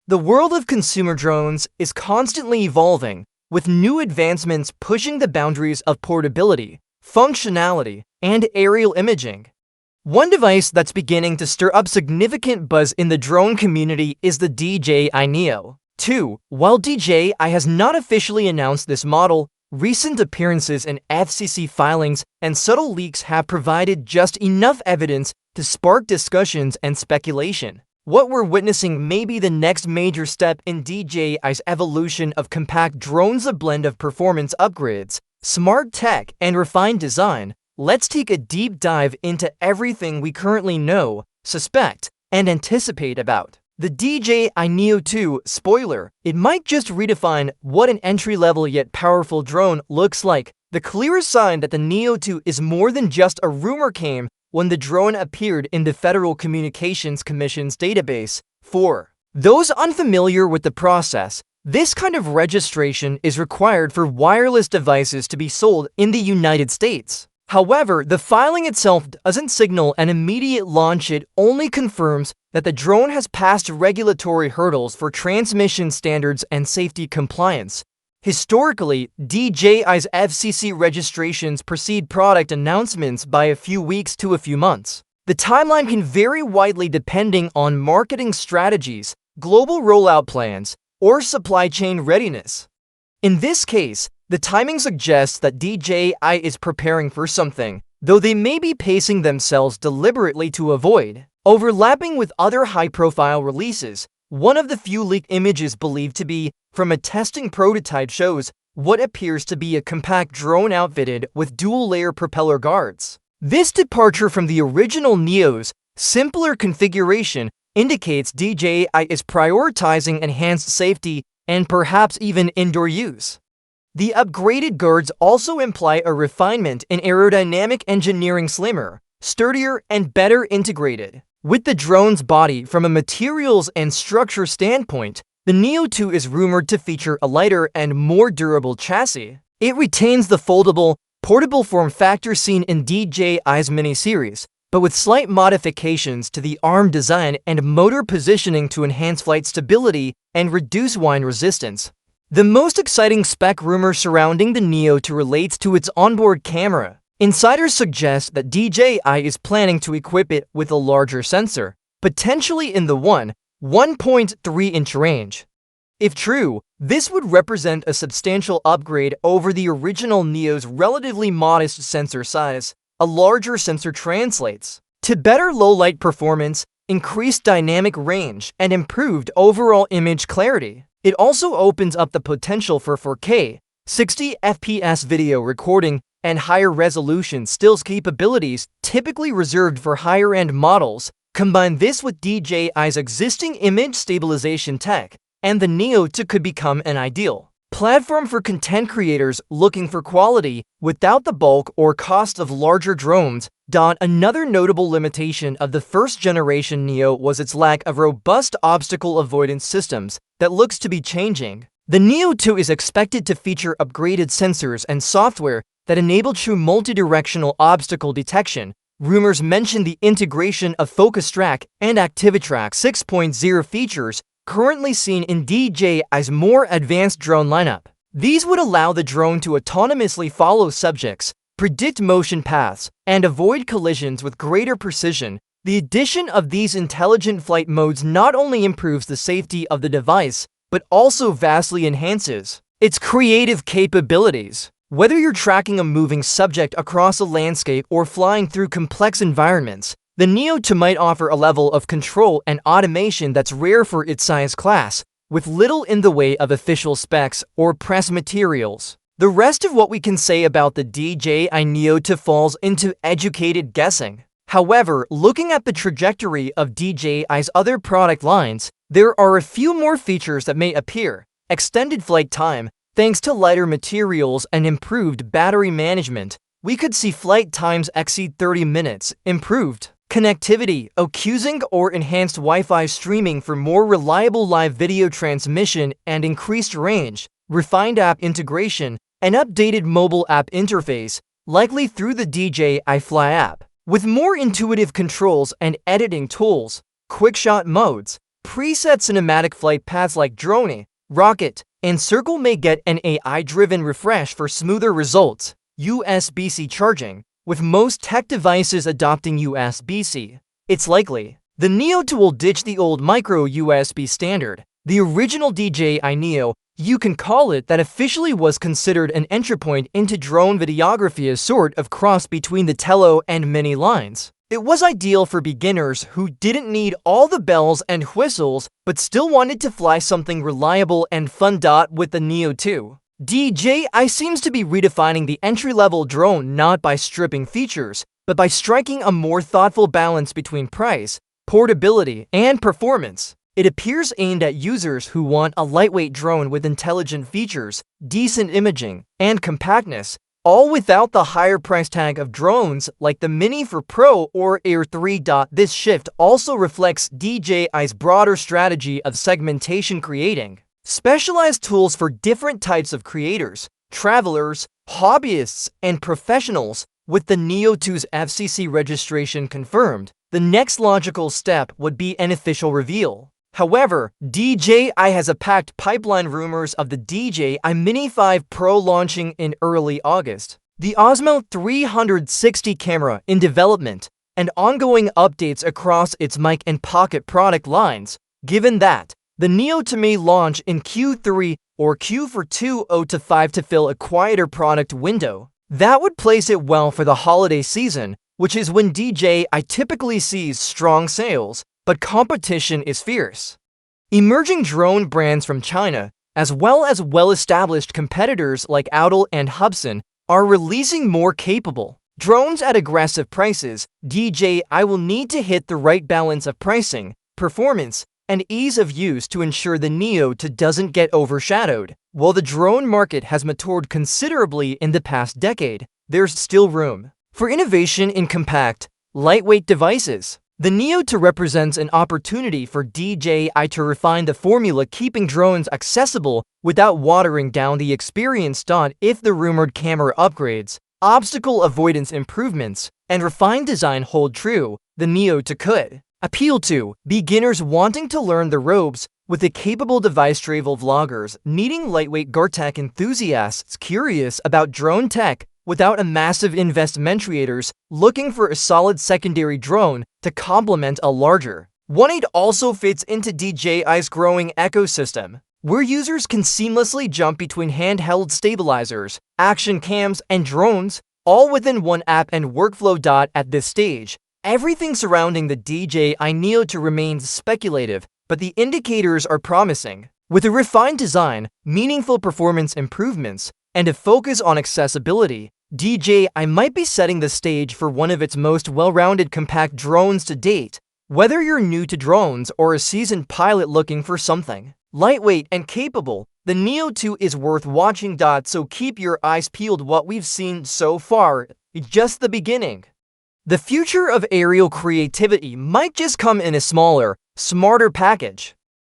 The world of consumer drones is constantly evolving, with new advancements pushing the boundaries of portability, functionality, and aerial imaging. One device that's beginning to stir up significant buzz in the drone community is the DJI Neo 2. While DJI has not officially announced this model, recent appearances in FCC filings and subtle leaks have provided just enough evidence to spark discussions and speculation. What we're witnessing may be the next major step in DJI's evolution of compact drones, a blend of performance upgrades, smart tech, and refined design. Let's take a deep dive into everything we currently know, suspect, and anticipate about the DJI Neo 2. Spoiler: it might just redefine what an entry-level yet powerful drone looks like. The clearest sign that the Neo 2 is more than just a rumor came when the drone appeared in the Federal Communications Commission's database. For those unfamiliar with the process, this kind of registration is required for wireless devices to be sold in the United States. However, the filing itself doesn't signal an immediate launch. It only confirms that the drone has passed regulatory hurdles for transmission standards and safety compliance. Historically, DJI's FCC registrations precede product announcements by a few weeks to a few months. The timeline can vary widely depending on marketing strategies, global rollout plans, or supply chain readiness. In this case, the timing suggests that DJI is preparing for something, though they may be pacing themselves deliberately to avoid overlapping with other high-profile releases. One of the few leaked images believed to be from a testing prototype shows what appears to be a compact drone outfitted with dual-layer propeller guards. This departure from the original Neo's simpler configuration indicates DJI is prioritizing enhanced safety and perhaps even indoor use. The upgraded guards also imply a refinement in aerodynamic engineering, slimmer, sturdier, and better integrated with the drone's body. From a materials and structure standpoint, the Neo 2 is rumored to feature a lighter and more durable chassis. It retains the foldable, portable form factor seen in DJI's mini-series, but with slight modifications to the arm design and motor positioning to enhance flight stability and reduce wind resistance. The most exciting spec rumor surrounding the Neo 2 relates to its onboard camera. Insiders suggest that DJI is planning to equip it with a larger sensor, potentially in the 1.3-inch range. If true, this would represent a substantial upgrade over the original Neo's relatively modest sensor size. A larger sensor translates to better low-light performance, increased dynamic range, and improved overall image clarity. It also opens up the potential for 4K, 60 FPS video recording, and higher resolution stills capabilities typically reserved for higher-end models. Combine this with DJI's existing image stabilization tech, and the Neo 2 could become an ideal platform for content creators looking for quality without the bulk or cost of larger drones. Another notable limitation of the first-generation Neo was its lack of robust obstacle avoidance systems that looks to be changing. The Neo 2 is expected to feature upgraded sensors and software that enable true multi-directional obstacle detection. Rumors mention the integration of Focus Track and ActiviTrack 6.0 features currently seen in DJI's more advanced drone lineup. These would allow the drone to autonomously follow subjects, predict motion paths, and avoid collisions with greater precision. The addition of these intelligent flight modes not only improves the safety of the device, but also vastly enhances its creative capabilities. Whether you're tracking a moving subject across a landscape or flying through complex environments, the Neo 2 might offer a level of control and automation that's rare for its size class, with little in the way of official specs or press materials. The rest of what we can say about the DJI Neo 2 falls into educated guessing. However, looking at the trajectory of DJI's other product lines, there are a few more features that may appear. Extended flight time. Thanks to lighter materials and improved battery management, we could see flight times exceed 30 minutes. Improved connectivity, accusing or enhanced Wi-Fi streaming for more reliable live video transmission and increased range, refined app integration, an updated mobile app interface, likely through the DJI Fly app, with more intuitive controls and editing tools, quick shot modes, Preset cinematic flight paths like drone, rocket, and circle may get an AI-driven refresh for smoother results. USB-C charging. With most tech devices adopting USB-C, it's likely the Neo 2 will ditch the old micro USB standard. The original DJI Neo, you can call it, that officially was considered an entry point into drone videography, a sort of cross between the Tele and Mini lines. It was ideal for beginners who didn't need all the bells and whistles but still wanted to fly something reliable and fun. With the Neo 2, DJI seems to be redefining the entry-level drone not by stripping features, but by striking a more thoughtful balance between price, portability, and performance. It appears aimed at users who want a lightweight drone with intelligent features, decent imaging, and compactness, all without the higher price tag of drones like the Mini 4 Pro or Air 3. This shift also reflects DJI's broader strategy of segmentation, creating specialized tools for different types of creators, travelers, hobbyists, and professionals. With the Neo 2's FCC registration confirmed, the next logical step would be an official reveal. However, DJI has a packed pipeline, rumors of the DJI Mini 5 Pro launching in early August, the Osmo 360 camera in development, and ongoing updates across its mic and pocket product lines. Given that, the Neo 2 may launch in Q3 or Q4 2025 to fill a quieter product window. That would place it well for the holiday season, which is when DJI typically sees strong sales, but competition is fierce. Emerging drone brands from China, as well as well-established competitors like Audal and Hubsan, are releasing more capable drones at aggressive prices. DJI will need to hit the right balance of pricing, performance, and ease of use to ensure the Neo 2 doesn't get overshadowed. While the drone market has matured considerably in the past decade, there's still room for innovation in compact, lightweight devices. The Neo 2 represents an opportunity for DJI to refine the formula, keeping drones accessible without watering down the experience. If the rumored camera upgrades, obstacle avoidance improvements, and refined design hold true, the Neo 2 could appeal to beginners wanting to learn the ropes with a capable device, travel vloggers needing lightweight gear, tech enthusiasts curious about drone tech without a massive investment, creators looking for a solid secondary drone to complement a larger one. It also fits into DJI's growing ecosystem, where users can seamlessly jump between handheld stabilizers, action cams, and drones, all within one app and workflow. At this stage, everything surrounding the DJI Neo 2 remains speculative, but the indicators are promising. With a refined design, meaningful performance improvements, and a focus on accessibility, DJI might be setting the stage for one of its most well-rounded compact drones to date. Whether you're new to drones or a seasoned pilot looking for something lightweight and capable, the Neo 2 is worth watching. So keep your eyes peeled. What we've seen so far is just the beginning. The future of aerial creativity might just come in a smaller, smarter package.